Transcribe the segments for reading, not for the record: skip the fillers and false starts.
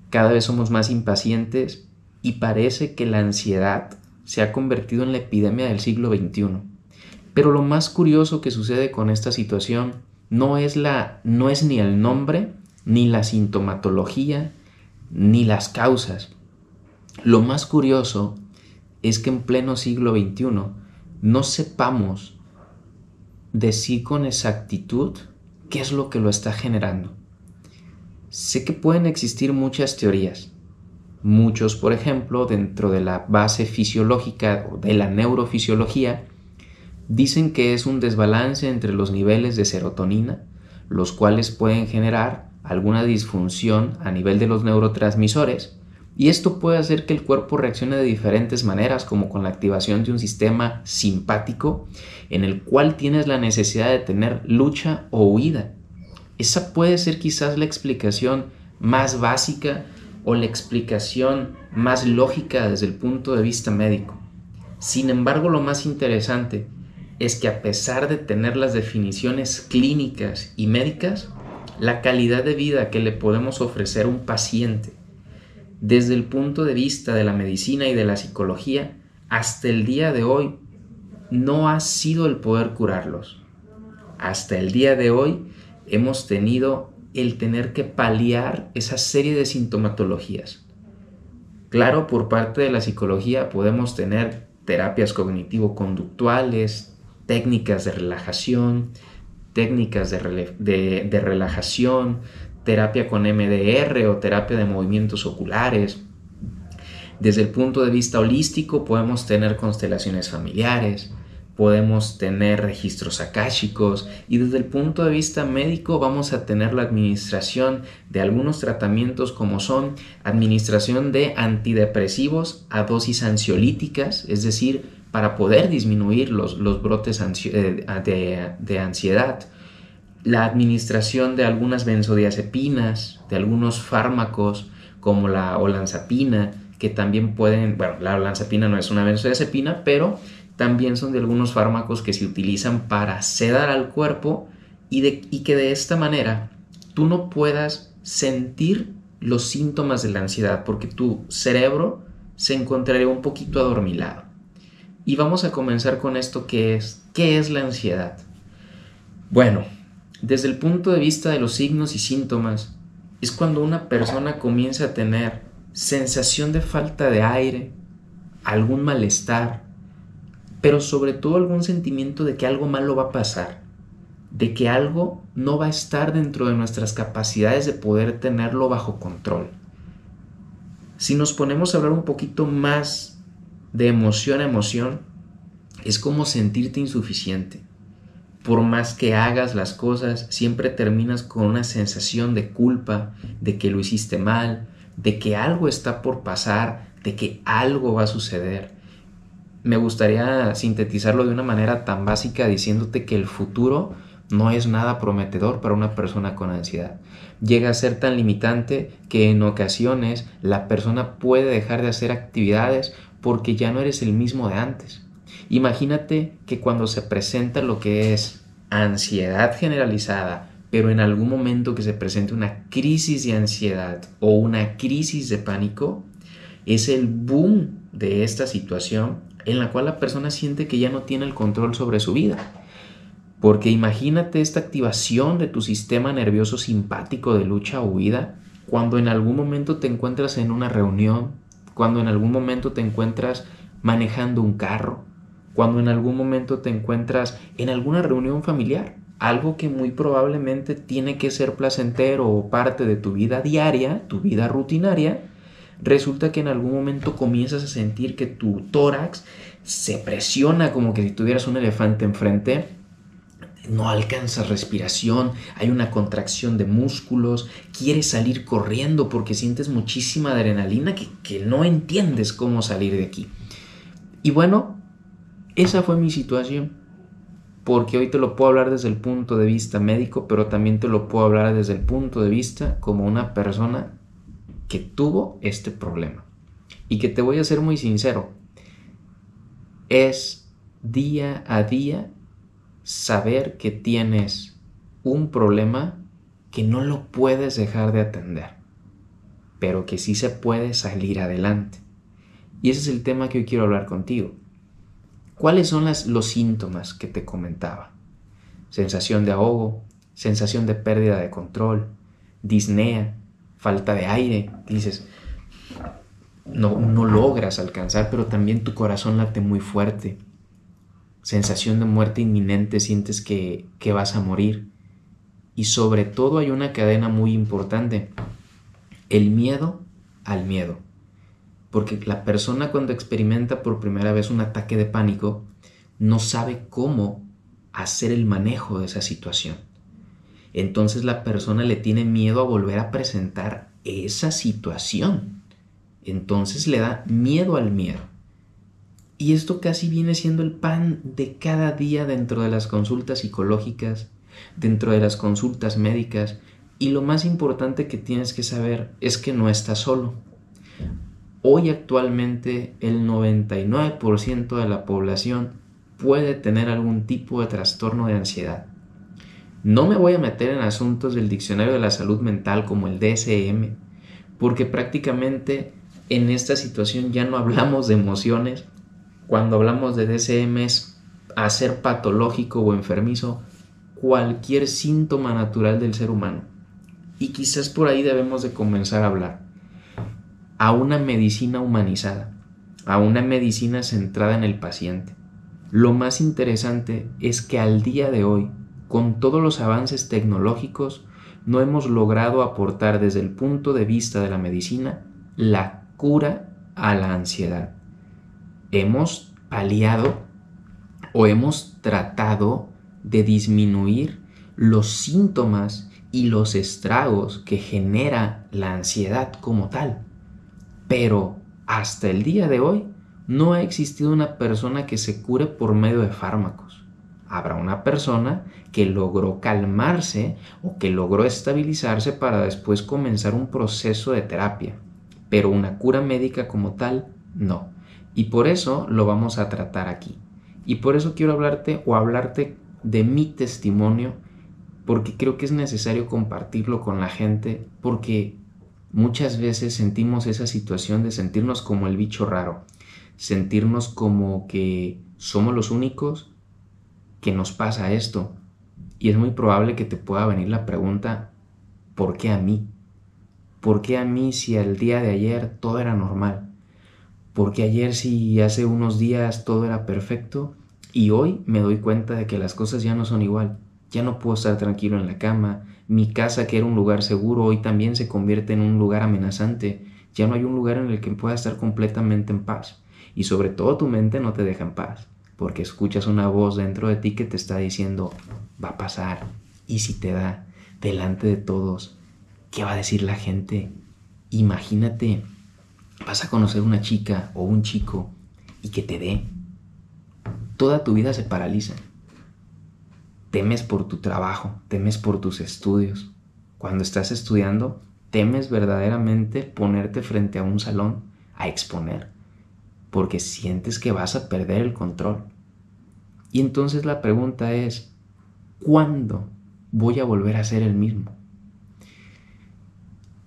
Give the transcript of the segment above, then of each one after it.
Cada vez somos más impacientes y parece que la ansiedad se ha convertido en la epidemia del siglo XXI. Pero lo más curioso que sucede con esta situación no es ni el nombre, ni la sintomatología, ni las causas. Lo más curioso es que en pleno siglo XXI no sepamos decir con exactitud qué es lo que lo está generando. Sé que pueden existir muchas teorías. Muchos, por ejemplo, dentro de la base fisiológica o de la neurofisiología, dicen que es un desbalance entre los niveles de serotonina, los cuales pueden generar alguna disfunción a nivel de los neurotransmisores, y esto puede hacer que el cuerpo reaccione de diferentes maneras, como con la activación de un sistema simpático en el cual tienes la necesidad de tener lucha o huida. Esa puede ser quizás la explicación más básica o la explicación más lógica desde el punto de vista médico. Sin embargo, lo más interesante es que a pesar de tener las definiciones clínicas y médicas, la calidad de vida que le podemos ofrecer a un paciente desde el punto de vista de la medicina y de la psicología, hasta el día de hoy, no ha sido el poder curarlos. Hasta el día de hoy hemos tenido el tener que paliar esa serie de sintomatologías. Claro, por parte de la psicología podemos tener terapias cognitivo-conductuales, técnicas de relajación, técnicas de relajación, terapia con MDR o terapia de movimientos oculares. Desde el punto de vista holístico podemos tener constelaciones familiares, podemos tener registros akáshicos, y desde el punto de vista médico vamos a tener la administración de algunos tratamientos como son administración de antidepresivos a dosis ansiolíticas, es decir, para poder disminuir los brotes de ansiedad, la administración de algunas benzodiazepinas, de algunos fármacos como la olanzapina, que también pueden, bueno, la olanzapina no es una benzodiazepina, pero también son de algunos fármacos que se utilizan para sedar al cuerpo y que de esta manera tú no puedas sentir los síntomas de la ansiedad, porque tu cerebro se encontraría un poquito adormilado. Y vamos a comenzar con esto que es, ¿qué es la ansiedad? Bueno, desde el punto de vista de los signos y síntomas, es cuando una persona comienza a tener sensación de falta de aire, algún malestar, pero sobre todo algún sentimiento de que algo malo va a pasar, de que algo no va a estar dentro de nuestras capacidades de poder tenerlo bajo control. Si nos ponemos a hablar un poquito más de emoción a emoción, es como sentirte insuficiente. Por más que hagas las cosas, siempre terminas con una sensación de culpa, de que lo hiciste mal, de que algo está por pasar, de que algo va a suceder. Me gustaría sintetizarlo de una manera tan básica diciéndote que el futuro no es nada prometedor para una persona con ansiedad. Llega a ser tan limitante que en ocasiones la persona puede dejar de hacer actividades porque ya no eres el mismo de antes. Imagínate que cuando se presenta lo que es ansiedad generalizada, pero en algún momento que se presente una crisis de ansiedad o una crisis de pánico, es el boom de esta situación en la cual la persona siente que ya no tiene el control sobre su vida. Porque imagínate esta activación de tu sistema nervioso simpático de lucha o huida cuando en algún momento te encuentras en una reunión, cuando en algún momento te encuentras manejando un carro, cuando en algún momento te encuentras en alguna reunión familiar, algo que muy probablemente tiene que ser placentero o parte de tu vida diaria, tu vida rutinaria. Resulta que en algún momento comienzas a sentir que tu tórax se presiona como que si tuvieras un elefante enfrente, no alcanzas respiración, hay una contracción de músculos, quieres salir corriendo porque sientes muchísima adrenalina que no entiendes cómo salir de aquí. Y bueno, esa fue mi situación, porque hoy te lo puedo hablar desde el punto de vista médico, pero también te lo puedo hablar desde el punto de vista como una persona que tuvo este problema. Y que te voy a ser muy sincero, es día a día saber que tienes un problema que no lo puedes dejar de atender. pero que sí se puede salir adelante. Y ese es el tema que hoy quiero hablar contigo. ¿Cuáles son los síntomas que te comentaba? Sensación de ahogo, sensación de pérdida de control, disnea, falta de aire. Dices, no logras alcanzar, pero también tu corazón late muy fuerte. Sensación de muerte inminente, sientes que vas a morir. Y sobre todo hay una cadena muy importante, el miedo al miedo. Porque la persona cuando experimenta por primera vez un ataque de pánico no sabe cómo hacer el manejo de esa situación. Entonces la persona le tiene miedo a volver a presentar esa situación. Entonces le da miedo al miedo. Y esto casi viene siendo el pan de cada día dentro de las consultas psicológicas, dentro de las consultas médicas. Y lo más importante que tienes que saber es que no estás solo. Hoy actualmente el 99% de la población puede tener algún tipo de trastorno de ansiedad. No me voy a meter en asuntos del Diccionario de la Salud Mental como el DSM, porque prácticamente en esta situación ya no hablamos de emociones. Cuando hablamos de DSM es hacer patológico o enfermizo cualquier síntoma natural del ser humano. Y quizás por ahí debemos de comenzar a hablar a una medicina humanizada, a una medicina centrada en el paciente. Lo más interesante es que al día de hoy, con todos los avances tecnológicos, no hemos logrado aportar desde el punto de vista de la medicina la cura a la ansiedad. Hemos paliado o hemos tratado de disminuir los síntomas y los estragos que genera la ansiedad como tal. Pero hasta el día de hoy no ha existido una persona que se cure por medio de fármacos. Habrá una persona que logró calmarse o que logró estabilizarse para después comenzar un proceso de terapia, pero una cura médica como tal, no. Y por eso lo vamos a tratar aquí. Y por eso quiero hablarte de mi testimonio, porque creo que es necesario compartirlo con la gente, porque muchas veces sentimos esa situación de sentirnos como el bicho raro, sentirnos como que somos los únicos que nos pasa esto. Y es muy probable que te pueda venir la pregunta, ¿por qué a mí? ¿Por qué a mí si al día de ayer todo era normal? ¿Por qué ayer si hace unos días todo era perfecto y hoy me doy cuenta de que las cosas ya no son igual? Ya no puedo estar tranquilo en la cama. Mi casa, que era un lugar seguro, hoy también se convierte en un lugar amenazante. Ya no hay un lugar en el que pueda estar completamente en paz. Y sobre todo tu mente no te deja en paz, porque escuchas una voz dentro de ti que te está diciendo, va a pasar. Y si te da delante de todos, ¿qué va a decir la gente? Imagínate, vas a conocer una chica o un chico y que te dé. Toda tu vida se paraliza. Temes por tu trabajo, temes por tus estudios. Cuando estás estudiando, temes verdaderamente ponerte frente a un salón a exponer, porque sientes que vas a perder el control. Y entonces la pregunta es, ¿cuándo voy a volver a ser el mismo?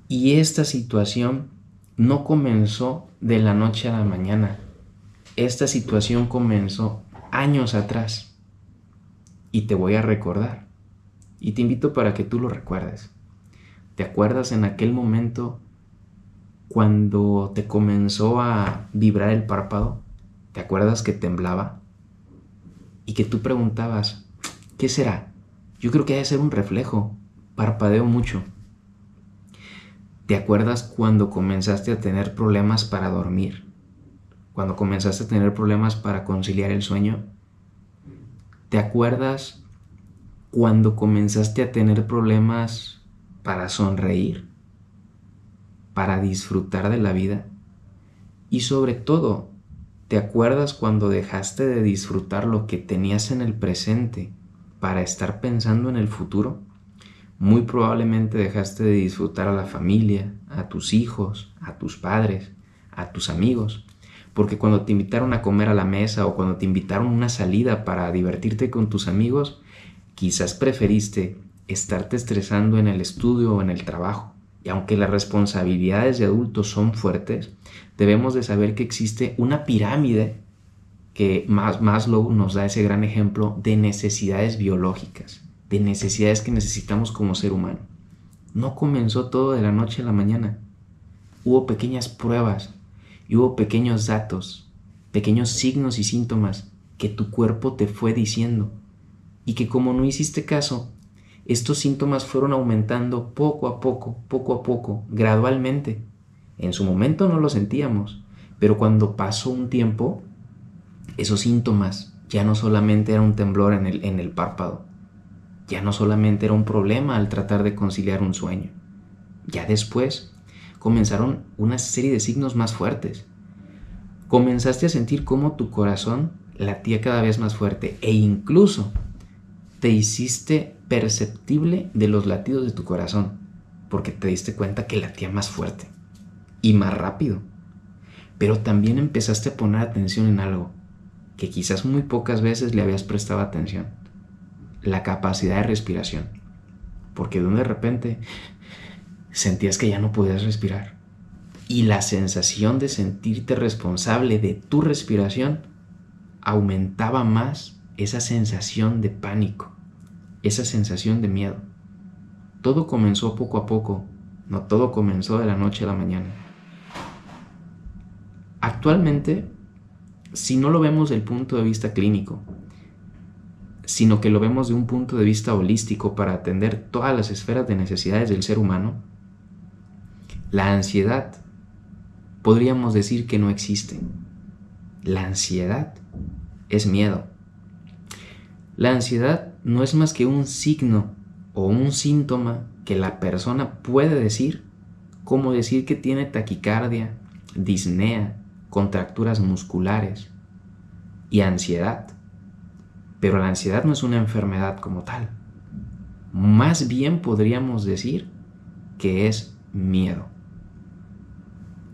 Y esta situación no comenzó de la noche a la mañana. Esta situación comenzó años atrás. Y te voy a recordar. Y te invito para que tú lo recuerdes. ¿Te acuerdas en aquel momento cuando te comenzó a vibrar el párpado? ¿Te acuerdas que temblaba? Y que tú preguntabas, ¿qué será? Yo creo que debe ser un reflejo. Parpadeo mucho. ¿Te acuerdas cuando comenzaste a tener problemas para dormir? Cuando comenzaste a tener problemas para conciliar el sueño. ¿Te acuerdas cuando comenzaste a tener problemas para sonreír, para disfrutar de la vida? Y sobre todo, ¿te acuerdas cuando dejaste de disfrutar lo que tenías en el presente para estar pensando en el futuro? Muy probablemente dejaste de disfrutar a la familia, a tus hijos, a tus padres, a tus amigos. Porque cuando te invitaron a comer a la mesa o cuando te invitaron a una salida para divertirte con tus amigos, quizás preferiste estarte estresando en el estudio o en el trabajo. Y aunque las responsabilidades de adultos son fuertes, debemos de saber que existe una pirámide que Maslow nos da ese gran ejemplo de necesidades biológicas, de necesidades que necesitamos como ser humano. No comenzó todo de la noche a la mañana. Hubo pequeñas pruebas y hubo pequeños datos, pequeños signos y síntomas que tu cuerpo te fue diciendo y que como no hiciste caso, estos síntomas fueron aumentando poco a poco, gradualmente. En su momento no lo sentíamos, pero cuando pasó un tiempo, esos síntomas ya no solamente era un temblor en el párpado, ya no solamente era un problema al tratar de conciliar un sueño. Ya después comenzaron una serie de signos más fuertes. Comenzaste a sentir cómo tu corazón latía cada vez más fuerte e incluso te hiciste perceptible de los latidos de tu corazón porque te diste cuenta que latía más fuerte y más rápido. Pero también empezaste a poner atención en algo que quizás muy pocas veces le habías prestado atención: la capacidad de respiración. Porque de repente sentías que ya no podías respirar y la sensación de sentirte responsable de tu respiración aumentaba más esa sensación de pánico, esa sensación de miedo. Todo comenzó poco a poco, no todo comenzó de la noche a la mañana. Actualmente, si no lo vemos desde el punto de vista clínico, sino que lo vemos de un punto de vista holístico para atender todas las esferas de necesidades del ser humano, la ansiedad podríamos decir que no existe. La ansiedad es miedo. La ansiedad no es más que un signo o un síntoma que la persona puede decir, como decir que tiene taquicardia, disnea, contracturas musculares y ansiedad. Pero la ansiedad no es una enfermedad como tal. Más bien podríamos decir que es miedo.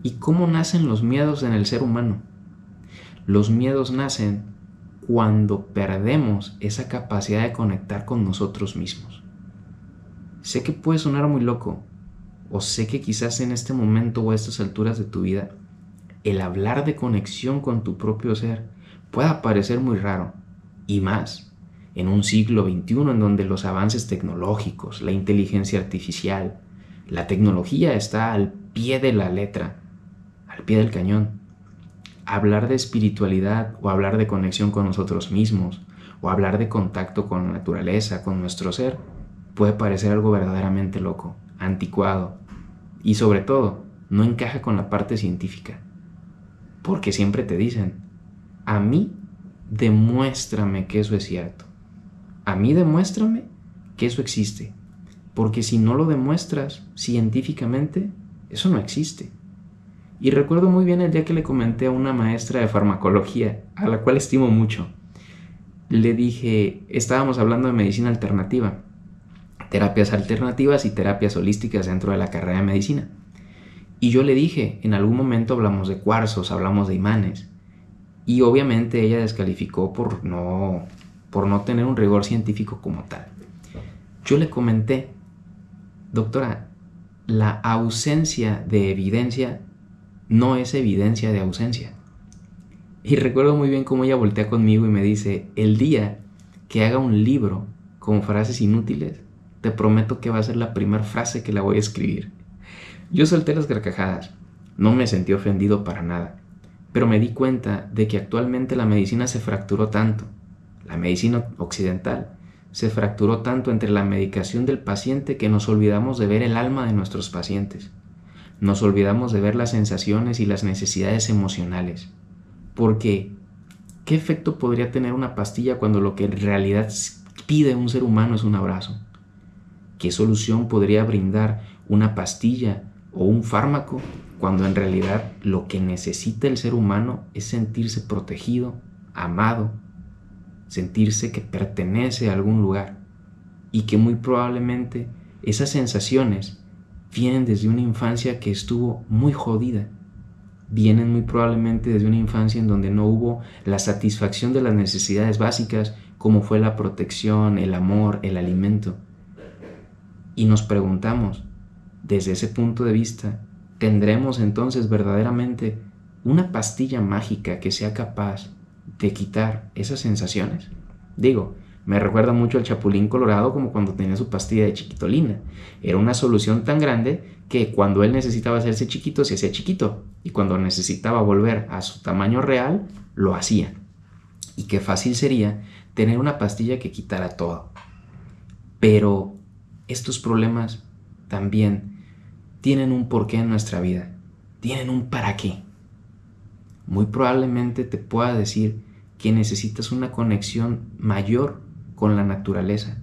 ¿Y cómo nacen los miedos en el ser humano? Los miedos nacen cuando perdemos esa capacidad de conectar con nosotros mismos. Sé que puede sonar muy loco, o sé que quizás en este momento o a estas alturas de tu vida, el hablar de conexión con tu propio ser pueda parecer muy raro, y más en un siglo XXI en donde los avances tecnológicos, la inteligencia artificial, la tecnología está al pie de la letra, al pie del cañón. Hablar de espiritualidad o hablar de conexión con nosotros mismos o hablar de contacto con la naturaleza, con nuestro ser, puede parecer algo verdaderamente loco, anticuado y sobre todo no encaja con la parte científica. Porque siempre te dicen: a mí demuéstrame que eso es cierto. A mí demuéstrame que eso existe. Porque si no lo demuestras científicamente, eso no existe. Y recuerdo muy bien el día que le comenté a una maestra de farmacología, a la cual estimo mucho. Le dije, estábamos hablando de medicina alternativa, terapias alternativas y terapias holísticas dentro de la carrera de medicina. Y yo le dije, en algún momento hablamos de cuarzos, hablamos de imanes. Y obviamente ella descalificó por no tener un rigor científico como tal. Yo le comenté: doctora, la ausencia de evidencia no es evidencia de ausencia. Y recuerdo muy bien cómo ella voltea conmigo y me dice: el día que haga un libro con frases inútiles, te prometo que va a ser la primera frase que la voy a escribir. Yo solté las carcajadas, no me sentí ofendido para nada, pero me di cuenta de que actualmente la medicina se fracturó tanto, la medicina occidental se fracturó tanto entre la medicación del paciente que nos olvidamos de ver el alma de nuestros pacientes. Nos olvidamos de ver las sensaciones y las necesidades emocionales. Porque, ¿qué efecto podría tener una pastilla cuando lo que en realidad pide un ser humano es un abrazo? ¿Qué solución podría brindar una pastilla o un fármaco cuando en realidad lo que necesita el ser humano es sentirse protegido, amado, sentirse que pertenece a algún lugar? Y que muy probablemente esas sensaciones vienen desde una infancia que estuvo muy jodida. Vienen muy probablemente desde una infancia en donde no hubo la satisfacción de las necesidades básicas, como fue la protección, el amor, el alimento. Y nos preguntamos: Desde ese punto de vista, ¿tendremos entonces verdaderamente una pastilla mágica que sea capaz de quitar esas sensaciones? Digo, me recuerda mucho al Chapulín Colorado, como cuando tenía su pastilla de chiquitolina. Era una solución tan grande que cuando él necesitaba hacerse chiquito, se hacía chiquito. Y cuando necesitaba volver a su tamaño real, lo hacía. Y qué fácil sería tener una pastilla que quitara todo. Pero estos problemas también tienen un porqué en nuestra vida. Tienen un para qué. Muy probablemente te pueda decir que necesitas una conexión mayor con la naturaleza,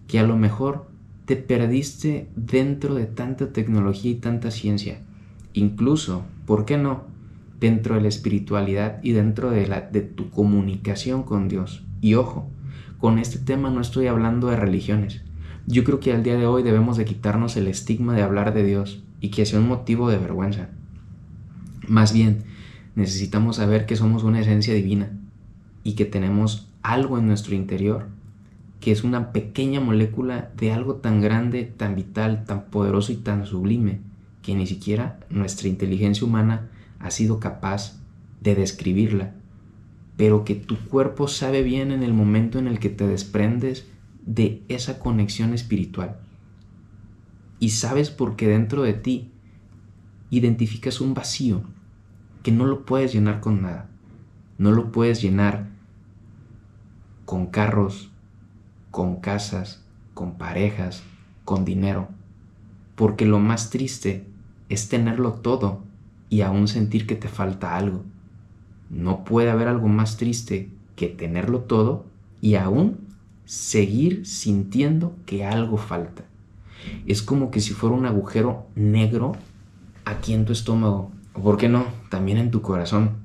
que a lo mejor te perdiste dentro de tanta tecnología y tanta ciencia, incluso, ¿por qué no?, dentro de la espiritualidad y dentro de tu comunicación con Dios. Y ojo, con este tema no estoy hablando de religiones. Yo creo que al día de hoy debemos de quitarnos el estigma de hablar de Dios y que sea un motivo de vergüenza. Más bien, necesitamos saber que somos una esencia divina y que tenemos algo en nuestro interior que es una pequeña molécula de algo tan grande, tan vital, tan poderoso y tan sublime que ni siquiera nuestra inteligencia humana ha sido capaz de describirla, pero que tu cuerpo sabe bien en el momento en el que te desprendes de esa conexión espiritual. Y sabes porque dentro de ti identificas un vacío que no lo puedes llenar con nada. No lo puedes llenar con carros, con casas, con parejas, con dinero, porque lo más triste es tenerlo todo y aún sentir que te falta algo. No puede haber algo más triste que tenerlo todo y aún seguir sintiendo que algo falta. Es como que si fuera un agujero negro aquí en tu estómago, o por qué no, también en tu corazón.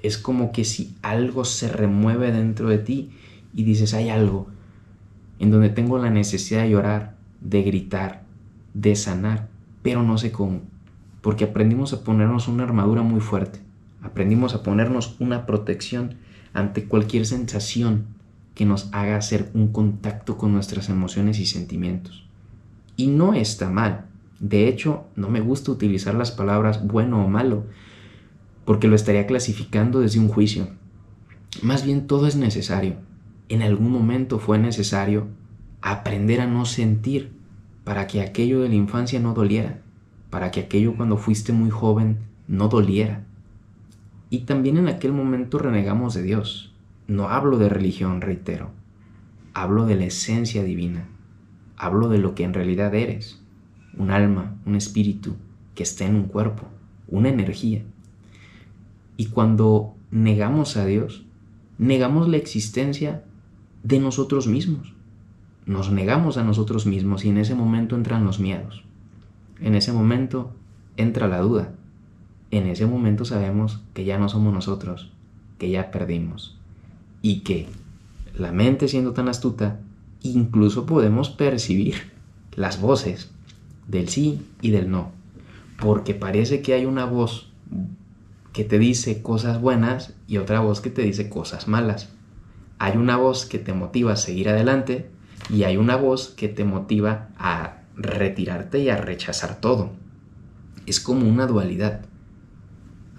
Es como que si algo se remueve dentro de ti y dices, hay algo en donde tengo la necesidad de llorar, de gritar, de sanar, pero no sé cómo, porque aprendimos a ponernos una armadura muy fuerte, aprendimos a ponernos una protección ante cualquier sensación que nos haga hacer un contacto con nuestras emociones y sentimientos. Y no está mal. De hecho, no me gusta utilizar las palabras bueno o malo, porque lo estaría clasificando desde un juicio. Más bien todo es necesario. En algún momento fue necesario aprender a no sentir para que aquello de la infancia no doliera, para que aquello cuando fuiste muy joven no doliera. Y también en aquel momento renegamos de Dios. No hablo de religión, reitero. Hablo de la esencia divina. Hablo de lo que en realidad eres. Un alma, un espíritu que está en un cuerpo, una energía. Y cuando negamos a Dios, negamos la existencia de nosotros mismos. Nos negamos a nosotros mismos y en ese momento entran los miedos. En ese momento entra la duda. En ese momento sabemos que ya no somos nosotros, que ya perdimos. Y que la mente, siendo tan astuta, incluso podemos percibir las voces del sí y del no. Porque parece que hay una voz que te dice cosas buenas y otra voz que te dice cosas malas. Hay una voz que te motiva a seguir adelante y hay una voz que te motiva a retirarte y a rechazar todo. Es como una dualidad.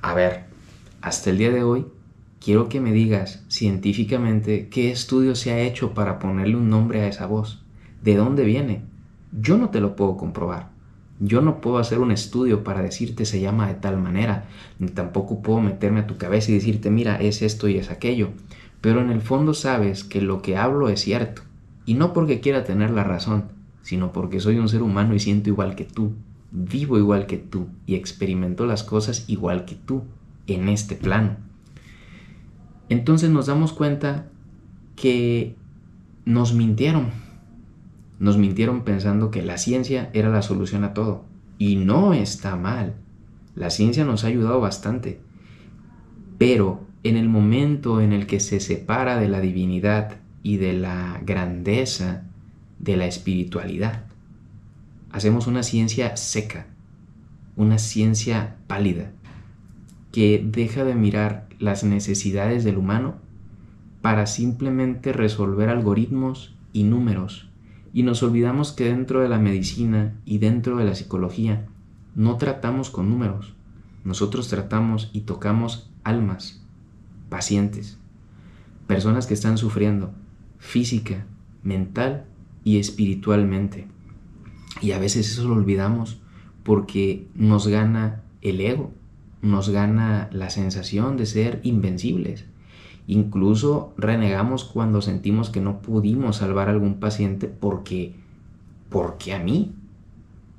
A ver, hasta el día de hoy quiero que me digas científicamente qué estudio se ha hecho para ponerle un nombre a esa voz. ¿De dónde viene? Yo no te lo puedo comprobar. Yo no puedo hacer un estudio para decirte se llama de tal manera, ni tampoco puedo meterme a tu cabeza y decirte mira, es esto y es aquello. Pero en el fondo sabes que lo que hablo es cierto. Y no porque quiera tener la razón, sino porque soy un ser humano y siento igual que tú, vivo igual que tú y experimento las cosas igual que tú en este plano. Entonces nos damos cuenta que nos mintieron. Nos mintieron pensando que la ciencia era la solución a todo. Y no está mal. La ciencia nos ha ayudado bastante. Pero en el momento en el que se separa de la divinidad y de la grandeza de la espiritualidad, hacemos una ciencia seca, una ciencia pálida, que deja de mirar las necesidades del humano para simplemente resolver algoritmos y números Y nos olvidamos que dentro de la medicina y dentro de la psicología no tratamos con números. Nosotros tratamos y tocamos almas, pacientes, personas que están sufriendo física, mental y espiritualmente. Y a veces eso lo olvidamos porque nos gana el ego, nos gana la sensación de ser invencibles. Incluso renegamos cuando sentimos que no pudimos salvar a algún paciente porque a mí,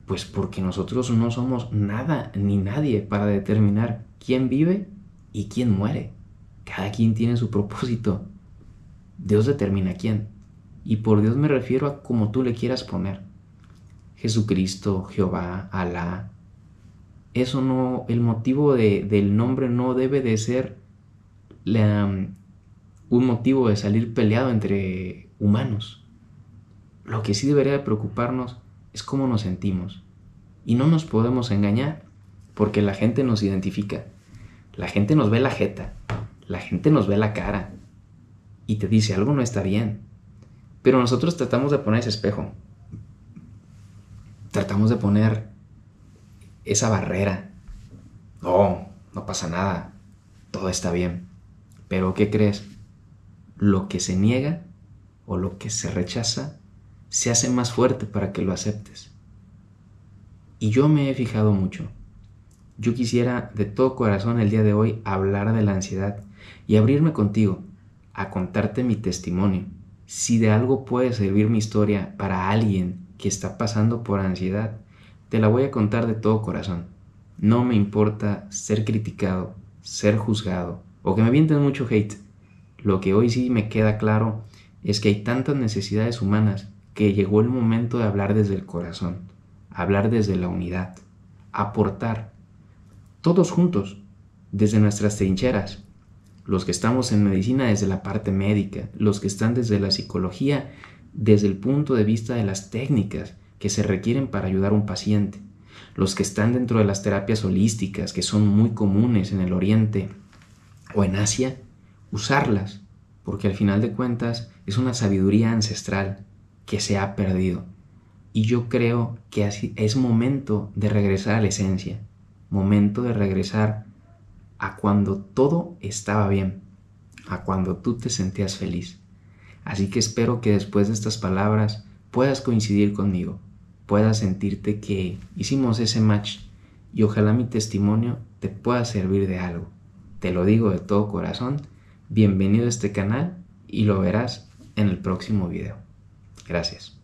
pues porque nosotros no somos nada ni nadie para determinar quién vive y quién muere. Cada quien tiene su propósito. Dios determina quién. Y por Dios me refiero a como tú le quieras poner. Jesucristo, Jehová, Alá. Eso no, el motivo del nombre no debe de ser un motivo de salir peleado entre humanos. Lo que sí debería de preocuparnos es cómo nos sentimos. Y no nos podemos engañar porque la gente nos identifica. La gente nos ve la jeta. La gente nos ve la cara. Y te dice, algo no está bien. Pero nosotros tratamos de poner ese espejo. Tratamos de poner esa barrera. No, no pasa nada. Todo está bien. Pero ¿qué crees? Lo que se niega o lo que se rechaza se hace más fuerte para que lo aceptes. Y yo me he fijado mucho. Yo quisiera de todo corazón el día de hoy hablar de la ansiedad y abrirme contigo a contarte mi testimonio. Si de algo puede servir mi historia para alguien que está pasando por ansiedad, te la voy a contar de todo corazón. No me importa ser criticado, ser juzgado o que me avienten mucho hate. Lo que hoy sí me queda claro es que hay tantas necesidades humanas que llegó el momento de hablar desde el corazón, hablar desde la unidad, aportar, todos juntos, desde nuestras trincheras, los que estamos en medicina desde la parte médica, los que están desde la psicología, desde el punto de vista de las técnicas que se requieren para ayudar a un paciente, los que están dentro de las terapias holísticas que son muy comunes en el Oriente o en Asia, usarlas, porque al final de cuentas es una sabiduría ancestral que se ha perdido. Y yo creo que así es momento de regresar a la esencia, momento de regresar a cuando todo estaba bien, a cuando tú te sentías feliz. Así que espero que después de estas palabras puedas coincidir conmigo, puedas sentirte que hicimos ese match y ojalá mi testimonio te pueda servir de algo. Te lo digo de todo corazón, bienvenido a este canal y lo verás en el próximo video. Gracias.